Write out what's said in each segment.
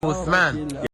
Uthman.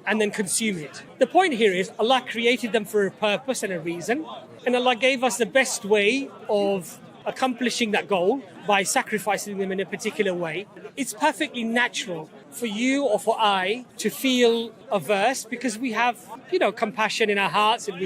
And then consume it. The point here is Allah created them for a purpose and a reason, and Allah gave us the best way of accomplishing that goal by sacrificing them in a particular way. It's perfectly natural for you or for I to feel averse because we have, compassion in our hearts and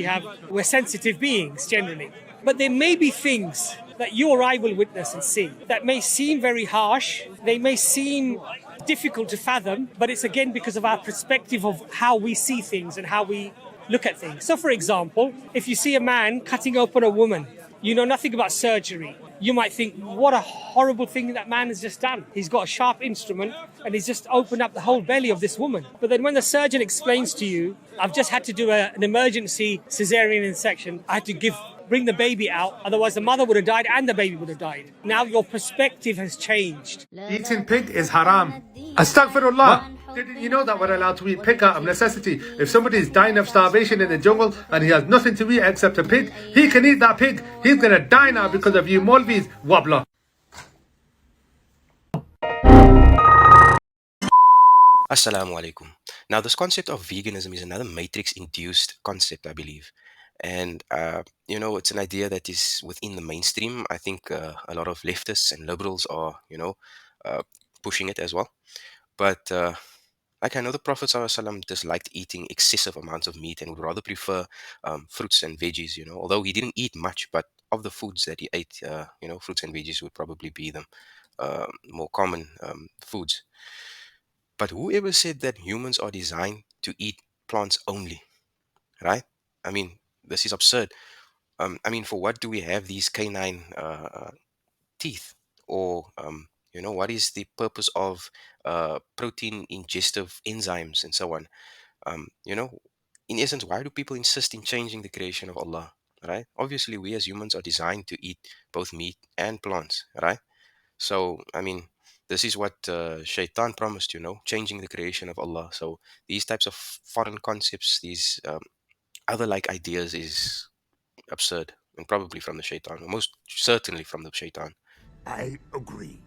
we're sensitive beings generally. But there may be things that you or I will witness and see that may seem very harsh, they may seem difficult to fathom, but it's again because of our perspective of how we see things and how we look at things. So for example, if you see a man cutting open a woman, you know nothing about surgery, you might think, what a horrible thing that man has just done. He's got a sharp instrument and he's just opened up the whole belly of this woman. But then when the surgeon explains to you, I've just had to do an emergency cesarean section, I had to bring the baby out, otherwise the mother would have died and the baby would have died. Now your perspective has changed. Eating pig is haram. Astaghfirullah. Didn't you know that we're allowed to eat pig out of necessity? If somebody is dying of starvation in the jungle and he has nothing to eat except a pig, he can eat that pig. He's gonna die now because of you Molvis, wobbler. Assalamu alaikum. Now, this concept of veganism is another matrix-induced concept, I believe. And, it's an idea that is within the mainstream. I think a lot of leftists and liberals are, pushing it as well. But like I know the Prophet ﷺ disliked eating excessive amounts of meat and would rather prefer fruits and veggies, although he didn't eat much, but of the foods that he ate, fruits and veggies would probably be the more common foods. But whoever said that humans are designed to eat plants only, right? I mean, this is absurd. For what do we have these canine teeth? Or, what is the purpose of protein ingestive enzymes and so on? In essence, why do people insist in changing the creation of Allah, right? Obviously, we as humans are designed to eat both meat and plants, right? So, this is what Shaitan promised, changing the creation of Allah. So, these types of foreign concepts, these other like ideas is absurd and probably from the Shaitan, or most certainly from the Shaitan. I agree.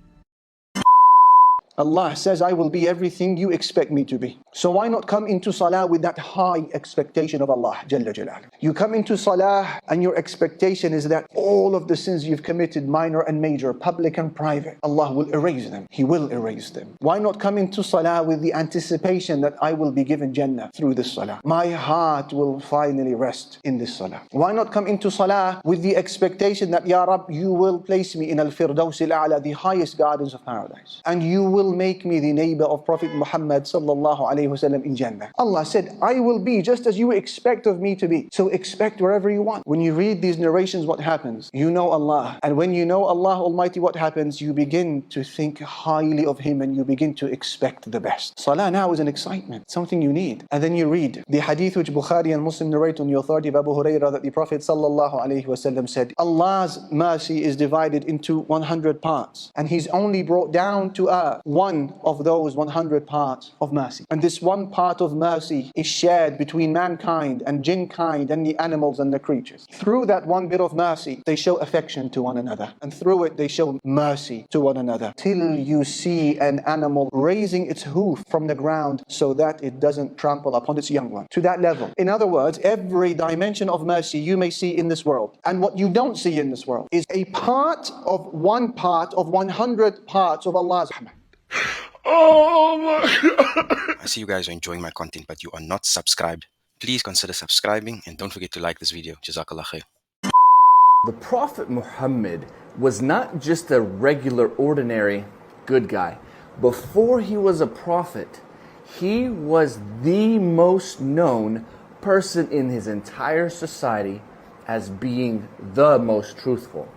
Allah says, I will be everything you expect me to be. So why not come into salah with that high expectation of Allah Jalla Jalaluhu? You come into salah and your expectation is that all of the sins you've committed, minor and major, public and private, Allah will erase them. He will erase them. Why not come into salah with the anticipation that I will be given Jannah through this salah? My heart will finally rest in this salah. Why not come into salah with the expectation that, Ya Rab, you will place me in al-Firdaus al-A'la, the highest gardens of paradise, and you will make me the neighbor of Prophet Muhammad sallallahu alaihi wasallam in Jannah. Allah said, I will be just as you expect of me to be. So expect wherever you want. When you read these narrations, what happens? You know Allah. And when you know Allah Almighty, what happens? You begin to think highly of Him and you begin to expect the best. Salah now is an excitement, something you need. And then you read the hadith which Bukhari and Muslim narrate on the authority of Abu Hurairah that the Prophet sallallahu alaihi wasallam said, Allah's mercy is divided into 100 parts. And He's only brought down to earth one of those 100 parts of mercy. And this one part of mercy is shared between mankind and jinn kind and the animals and the creatures. Through that one bit of mercy, they show affection to one another. And through it, they show mercy to one another. Till you see an animal raising its hoof from the ground so that it doesn't trample upon its young one. To that level. In other words, every dimension of mercy you may see in this world. And what you don't see in this world is a part of 100 parts of Allah's rahmah. Oh! I see you guys are enjoying my content, but you are not subscribed. Please consider subscribing and don't forget to like this video. Jazakallah khair. The Prophet Muhammad was not just a regular, ordinary good guy. Before he was a prophet, he was the most known person in his entire society as being the most truthful.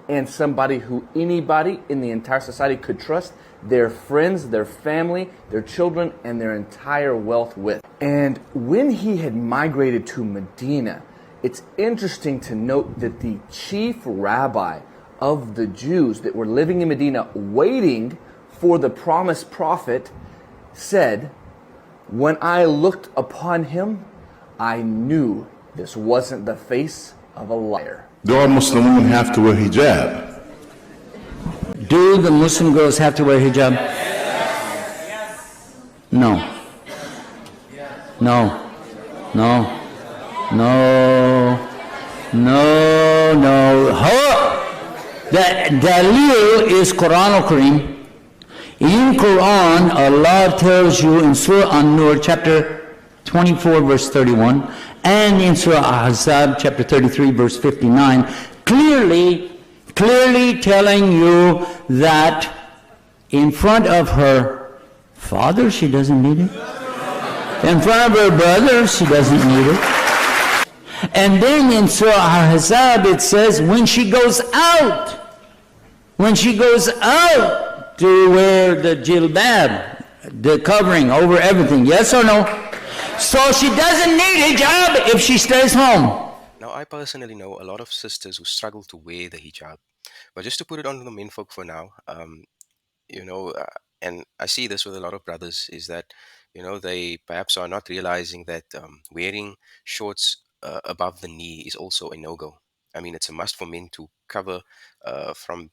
And somebody who anybody in the entire society could trust their friends, their family, their children, and their entire wealth with. And when he had migrated to Medina, it's interesting to note that the chief rabbi of the Jews that were living in Medina waiting for the promised prophet said, "When I looked upon him, I knew this wasn't the face of a liar." Do all Muslim women have to wear hijab? Do the Muslim girls have to wear hijab? No. No. No. No. No. No. The dalil is Quran al-Kareem. In Quran, Allah tells you in Surah An-Nur, chapter 24, verse 31, and in Surah Ahzab, chapter 33, verse 59, clearly telling you that in front of her father, she doesn't need it. In front of her brother, she doesn't need it. And then in Surah Ahzab, it says, when she goes out to wear the jilbab, the covering over everything, yes or no? So she doesn't need hijab if she stays home. Now, I personally know a lot of sisters who struggle to wear the hijab. But just to put it on the menfolk for now, and I see this with a lot of brothers, is that, they perhaps are not realizing that wearing shorts above the knee is also a no-go. I mean, it's a must for men to cover from,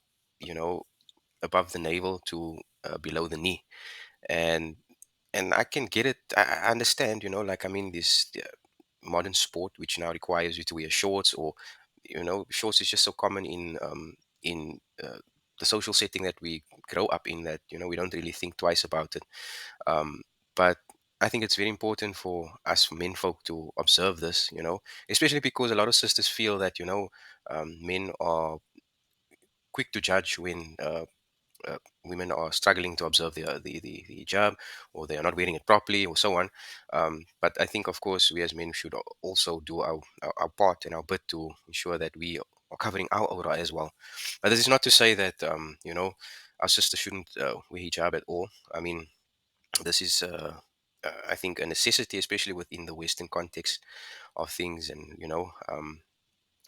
above the navel to below the knee. And I can get it. I understand, this modern sport, which now requires you to wear shorts, or shorts is just so common in the social setting that we grow up in, that we don't really think twice about it. But I think it's very important for us menfolk to observe this, especially because a lot of sisters feel that men are quick to judge when women are struggling to observe the hijab, or they are not wearing it properly, or so on. But I think, of course, we as men should also do our part and our bit to ensure that we are covering our aura as well. But this is not to say that our sisters shouldn't wear hijab at all. I mean, this is I think a necessity, especially within the Western context of things, and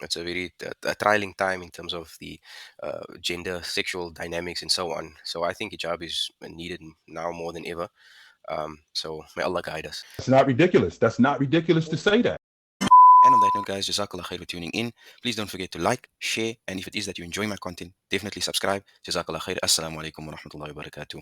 it's a very trialing time in terms of the gender, sexual dynamics, and so on. So I think hijab is needed now more than ever. So may Allah guide us. It's not ridiculous. That's not ridiculous to say that. And on that note, guys, Jazakallah khair for tuning in. Please don't forget to like, share, and if it is that you enjoy my content, definitely subscribe. Jazakallah khair. Assalamu alaikum wa rahmatullahi wa barakatuh.